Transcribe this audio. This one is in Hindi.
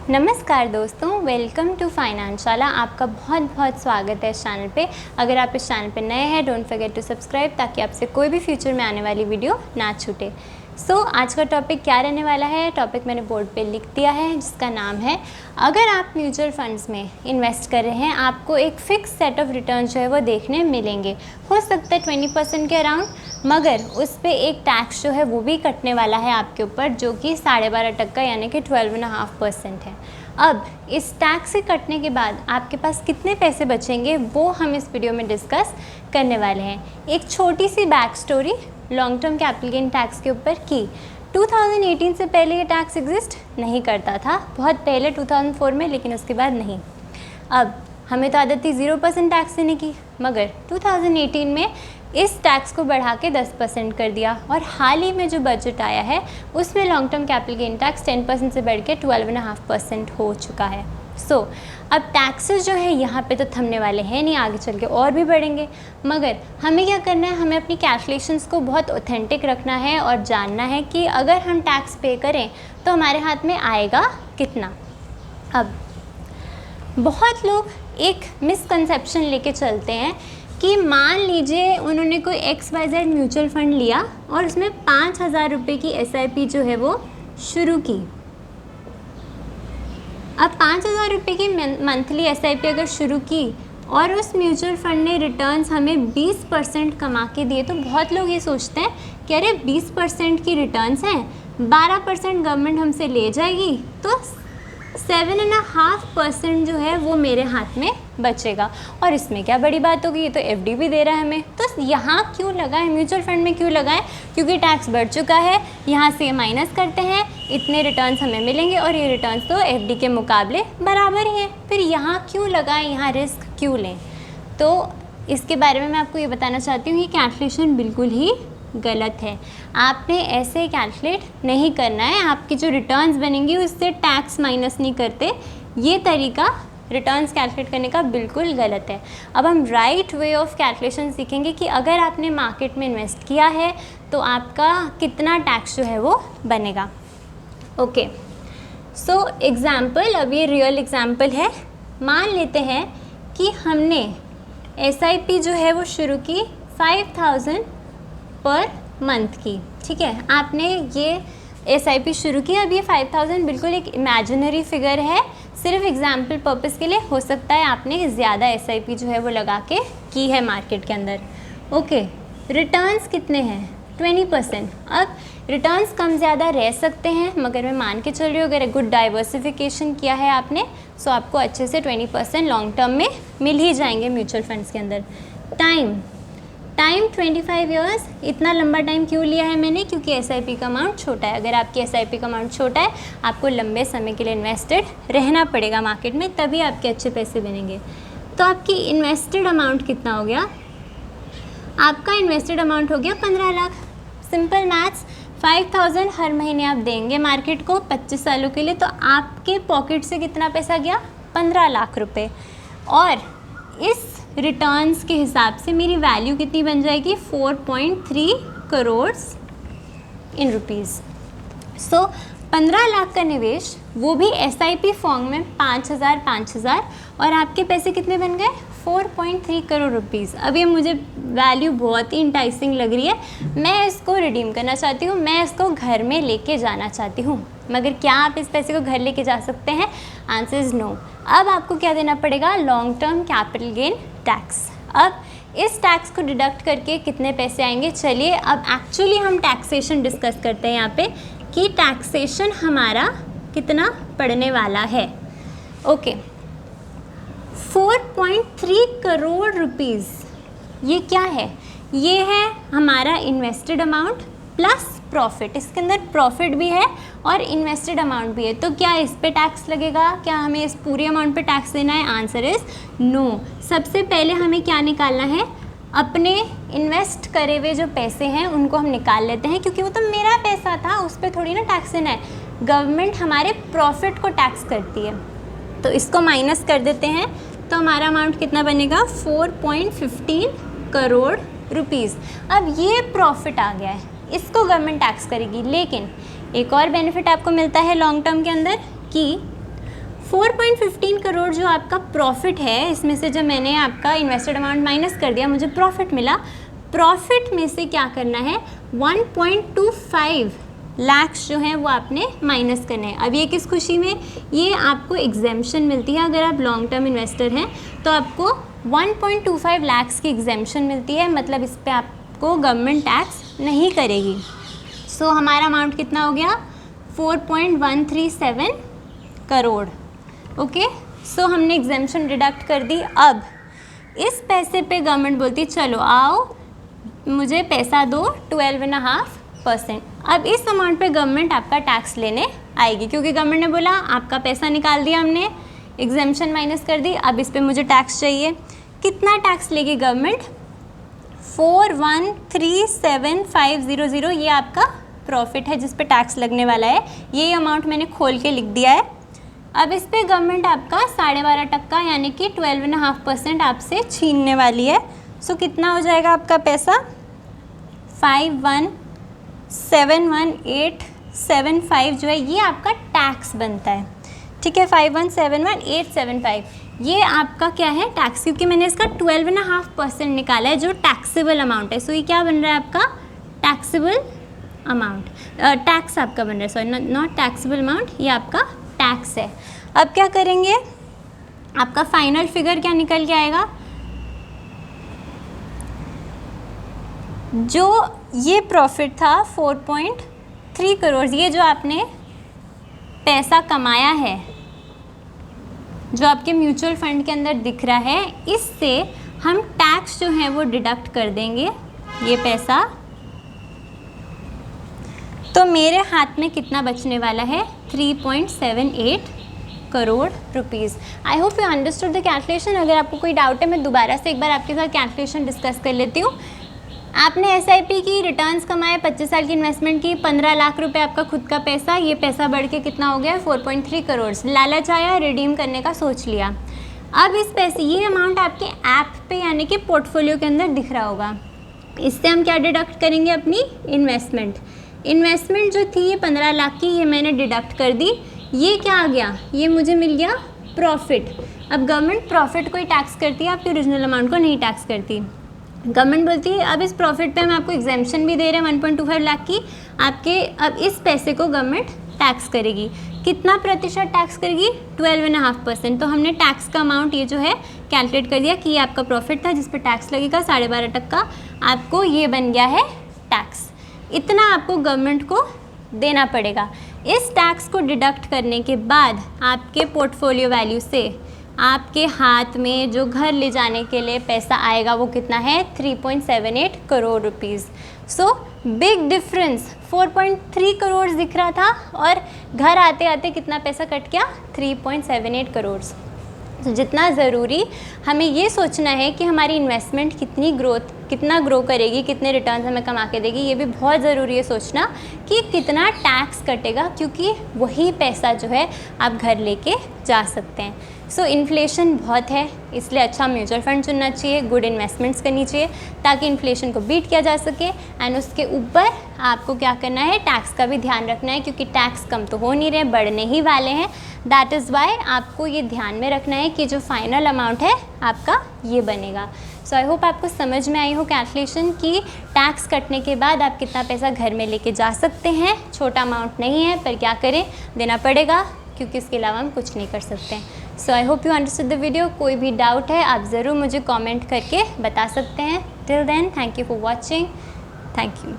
नमस्कार दोस्तों, वेलकम टू फाइनेंशियला। आपका बहुत बहुत स्वागत है इस चैनल पे। अगर आप इस चैनल पे नए हैं, डोंट फॉरगेट टू सब्सक्राइब ताकि आपसे कोई भी फ्यूचर में आने वाली वीडियो ना छूटे। आज का टॉपिक क्या रहने वाला है? टॉपिक मैंने बोर्ड पे लिख दिया है जिसका नाम है, अगर आप म्यूचुअल फंड्स में इन्वेस्ट कर रहे हैं आपको एक फ़िक्स सेट ऑफ रिटर्न जो है वो देखने मिलेंगे। हो सकता है 20% के अराउंड, मगर उस पर एक टैक्स जो है वो भी कटने वाला है आपके ऊपर, जो कि 12.5% यानी कि 12.5% है। अब इस टैक्स से कटने के बाद आपके पास कितने पैसे बचेंगे वो हम इस वीडियो में डिस्कस करने वाले हैं। एक छोटी सी back story long term capital gain tax के ऊपर की। 2018 से पहले ये टैक्स एग्जिस्ट नहीं करता था, बहुत पहले 2004 में, लेकिन उसके बाद नहीं। अब हमें तो आदत थी 0% टैक्स देने की, मगर 2018 में इस टैक्स को बढ़ा के 10% कर दिया और हाल ही में जो बजट आया है उसमें long term capital gain tax 10% से बढ़ के 12.5% हो चुका है। अब टैक्सेस जो है यहाँ पे तो थमने वाले हैं नहीं, आगे चल के और भी बढ़ेंगे। मगर हमें क्या करना है, हमें अपनी कैलकुलेशंस को बहुत ऑथेंटिक रखना है और जानना है कि अगर हम टैक्स पे करें तो हमारे हाथ में आएगा कितना। अब बहुत लोग एक मिसकंसेप्शन लेके चलते हैं कि मान लीजिए उन्होंने कोई XYZ म्यूचुअल फंड लिया और उसमें 5,000 रुपये की SIP जो है वो शुरू की। अब 5,000 रुपये की मंथली SIP अगर शुरू की और उस म्यूचुअल फंड ने रिटर्न्स हमें 20% कमा के दिए, तो बहुत लोग ये सोचते हैं कि अरे 20% की रिटर्न्स हैं, 12% गवर्नमेंट हमसे ले जाएगी, तो 7.5% जो है वो मेरे हाथ में बचेगा और इसमें क्या बड़ी बात होगी, ये तो FD भी दे रहा है हमें, तो यहाँ क्यों लगाएं, म्यूचुअल फंड में क्यों लगाएं? क्योंकि टैक्स बढ़ चुका है, यहाँ से माइनस करते हैं, इतने रिटर्न्स हमें मिलेंगे और ये रिटर्न्स तो FD के मुकाबले बराबर ही है, फिर यहाँ क्यों लगाएं, यहाँ रिस्क क्यों लें? तो इसके बारे में मैं आपको ये बताना चाहती हूँ, ये कैलकुलेशन बिल्कुल ही गलत है। आपने ऐसे कैलकुलेट नहीं करना है, आपकी जो रिटर्न्स बनेंगी उससे टैक्स माइनस नहीं करते, ये तरीका रिटर्न्स कैलकुलेट करने का बिल्कुल गलत है। अब हम राइट वे ऑफ कैलकुलेशन सीखेंगे कि अगर आपने मार्केट में इन्वेस्ट किया है तो आपका कितना टैक्स जो है वो बनेगा। ओके, एग्ज़ाम्पल, अब ये रियल एग्ज़ाम्पल है। मान लेते हैं कि हमने SIP जो है वो शुरू की 5,000 पर मंथ की, ठीक है। आपने ये SIP शुरू की। अब ये 5,000 बिल्कुल एक इमेजिनरी फिगर है, सिर्फ एग्जाम्पल पर्पस के लिए। हो सकता है आपने ज़्यादा SIP जो है वो लगा के की है मार्केट के अंदर। ओके, रिटर्न्स कितने हैं? 20%। अब रिटर्न्स कम ज़्यादा रह सकते हैं, मगर मैं मान के चल रही हूँ अगर गुड डाइवर्सिफिकेशन किया है आपने तो आपको अच्छे से 20% लॉन्ग टर्म में मिल ही जाएंगे म्यूचुअल फंड्स के अंदर। Time 25 years. इतना लंबा टाइम क्यों लिया है मैंने? क्योंकि SIP का अमाउंट छोटा है। अगर आपकी SIP का अमाउंट छोटा है, आपको लंबे समय के लिए इन्वेस्टेड रहना पड़ेगा मार्केट में, तभी आपके अच्छे पैसे बनेंगे। तो आपकी इन्वेस्टेड अमाउंट कितना हो गया? आपका इन्वेस्टेड अमाउंट हो गया 15 लाख। सिंपल मैथ्स, 5,000 हर महीने आप देंगे मार्केट को 25 सालों के लिए, तो आपके पॉकेट से कितना पैसा गया? 15 लाख रुपये। और इस रिटर्न्स के हिसाब से मेरी वैल्यू कितनी बन जाएगी? 4.3 करोड़ इन रुपीज़। 15 लाख का निवेश, वो भी SIP फॉर्म में 5,000 और आपके पैसे कितने बन गए? 4.3 करोड़ रुपीज़। अब ये मुझे वैल्यू बहुत ही इंटाइसिंग लग रही है, मैं इसको रिडीम करना चाहती हूँ, मैं इसको घर में लेके जाना चाहती हूँ। मगर क्या आप इस पैसे को घर लेके जा सकते हैं? Answer is no. अब आपको क्या देना पड़ेगा? Long term capital gain tax. अब इस टैक्स को डिडक्ट करके कितने पैसे आएंगे? चलिए अब एक्चुअली हम टैक्सेशन डिस्कस करते हैं यहाँ पे कि टैक्सेशन हमारा कितना पड़ने वाला है। ओके, 4.3 करोड़ रुपीज़, ये क्या है? ये है हमारा इन्वेस्टेड अमाउंट प्लस प्रॉफिट। इसके अंदर प्रॉफिट भी है और इन्वेस्टेड अमाउंट भी है, तो क्या इस पे टैक्स लगेगा? क्या हमें इस पूरे अमाउंट पे टैक्स देना है? Answer is no. सबसे पहले हमें क्या निकालना है? अपने इन्वेस्ट करे हुए जो पैसे हैं उनको हम निकाल लेते हैं, क्योंकि वो तो मेरा पैसा था, उस पर थोड़ी ना टैक्स देना है। गवर्नमेंट हमारे प्रॉफिट को टैक्स करती है, तो इसको माइनस कर देते हैं, तो हमारा अमाउंट कितना बनेगा? 4.15 करोड़ रुपीज़। अब ये प्रॉफिट आ गया है, इसको गवर्नमेंट टैक्स करेगी। लेकिन एक और बेनिफिट आपको मिलता है लॉन्ग टर्म के अंदर कि 4.15 करोड़ जो आपका प्रॉफिट है, इसमें से जब मैंने आपका इन्वेस्टेड अमाउंट माइनस कर दिया, मुझे प्रॉफिट मिला। प्रॉफिट में से क्या करना है, 1.25 लाख्स जो हैं वो आपने माइनस करने हैं। अब ये किस खुशी में, ये आपको एग्जेम्पशन मिलती है। अगर आप लॉन्ग टर्म इन्वेस्टर हैं तो आपको 1.25 लाख्स की एग्जेम्पशन मिलती है, मतलब इस पर आपको गवर्नमेंट टैक्स नहीं करेगी। सो हमारा अमाउंट कितना हो गया, 4.137 करोड़। ओके, सो हमने एग्जेम्पशन डिडक्ट कर दी। अब इस पैसे पे गवर्नमेंट बोलती चलो आओ मुझे पैसा दो 12.5%। अब इस अमाउंट पे गवर्नमेंट आपका टैक्स लेने आएगी, क्योंकि गवर्नमेंट ने बोला आपका पैसा निकाल दिया हमने, एग्जेम्पशन माइनस कर दी, अब इस पे मुझे टैक्स चाहिए। कितना टैक्स लेगी गवर्नमेंट, 4137500। ये आपका प्रॉफिट है जिस पे टैक्स लगने वाला है, ये अमाउंट मैंने खोल के लिख दिया है। अब इस पे गवर्नमेंट आपका 12.5% यानी कि 12.5% आपसे छीनने वाली है। सो कितना हो जाएगा आपका पैसा, 5171,875 जो है ये आपका टैक्स बनता है। ठीक है, 5171,875 ये आपका क्या है, टैक्स, क्योंकि मैंने इसका 12.5% निकाला है जो टैक्सेबल अमाउंट है। सो ये क्या बन रहा है आपका, टैक्सेबल अमाउंट, टैक्स आपका बन रहा है, सॉरी नॉट टैक्सेबल अमाउंट, ये आपका टैक्स है। अब क्या करेंगे, आपका फाइनल फिगर क्या निकल के आएगा, जो ये प्रॉफिट था 4.3 करोड़, ये जो आपने पैसा कमाया है जो आपके म्यूचुअल फंड के अंदर दिख रहा है, इससे हम टैक्स जो है वो डिडक्ट कर देंगे ये पैसा। तो मेरे हाथ में कितना बचने वाला है, 3.78 crore rupees. I hope you understood the calculation. अगर आपको कोई डाउट है मैं दोबारा से एक बार आपके साथ कैलकुलेशन डिस्कस कर लेती हूँ। आपने एसआईपी की, रिटर्न्स कमाए, 25 साल की इन्वेस्टमेंट की, 15 लाख रुपए आपका खुद का पैसा, ये पैसा बढ़ के कितना हो गया, 4.3 करोड़। लालच आया, रिडीम करने का सोच लिया। अब इस पैसे, ये अमाउंट आपके ऐप पे यानी कि पोर्टफोलियो के अंदर दिख रहा होगा, इससे हम क्या डिडक्ट करेंगे, अपनी इन्वेस्टमेंट जो थी ये 15 लाख की, ये मैंने डिडक्ट कर दी। ये क्या आ गया, ये मुझे मिल गया प्रॉफिट। अब गवर्नमेंट प्रॉफिट को ही टैक्स करती है, आपके ओरिजिनल अमाउंट को नहीं टैक्स करती। गवर्नमेंट बोलती है अब इस प्रॉफिट पे हम आपको एग्जेम्पशन भी दे रहे हैं 1.25 लाख की, आपके अब इस पैसे को गवर्नमेंट टैक्स करेगी। कितना प्रतिशत टैक्स करेगी, 12.5%। तो हमने टैक्स का अमाउंट ये जो है कैलकुलेट कर दिया कि ये आपका प्रॉफिट था जिस पे टैक्स लगेगा 12.5%, आपको ये बन गया है टैक्स। इतना आपको गवर्नमेंट को देना पड़ेगा। इस टैक्स को डिडक्ट करने के बाद आपके पोर्टफोलियो वैल्यू से आपके हाथ में जो घर ले जाने के लिए पैसा आएगा वो कितना है, 3.78 crore rupees. So big difference, 4.3 crore दिख रहा था और घर आते आते कितना पैसा कट गया, 3.78 करोड़। तो जितना ज़रूरी हमें ये सोचना है कि हमारी इन्वेस्टमेंट कितना ग्रो करेगी, कितने रिटर्न्स हमें कमा के देगी, ये भी बहुत ज़रूरी है सोचना कि कितना टैक्स कटेगा, क्योंकि वही पैसा जो है आप घर लेके जा सकते हैं। सो इन्फ्लेशन बहुत है, इसलिए अच्छा म्यूचुअल फंड चुनना चाहिए, गुड इन्वेस्टमेंट्स करनी चाहिए ताकि इन्फ्लेशन को बीट किया जा सके। एंड उसके ऊपर आपको क्या करना है, टैक्स का भी ध्यान रखना है, क्योंकि टैक्स कम तो हो नहीं रहे, बढ़ने ही वाले हैं। दैट इज़ वाई आपको ये ध्यान में रखना है कि जो फाइनल अमाउंट है आपका ये बनेगा। सो आई होप आपको समझ में आई हो कैलकुलेशन कि टैक्स कटने के बाद आप कितना पैसा घर में लेके जा सकते हैं। छोटा अमाउंट नहीं है, पर क्या करें, देना पड़ेगा, क्योंकि इसके अलावा हम कुछ नहीं कर सकते हैं। So I hope you understood the video. कोई भी डाउट है आप ज़रूर मुझे कमेंट करके बता सकते हैं। Till then, thank you for watching. Thank you.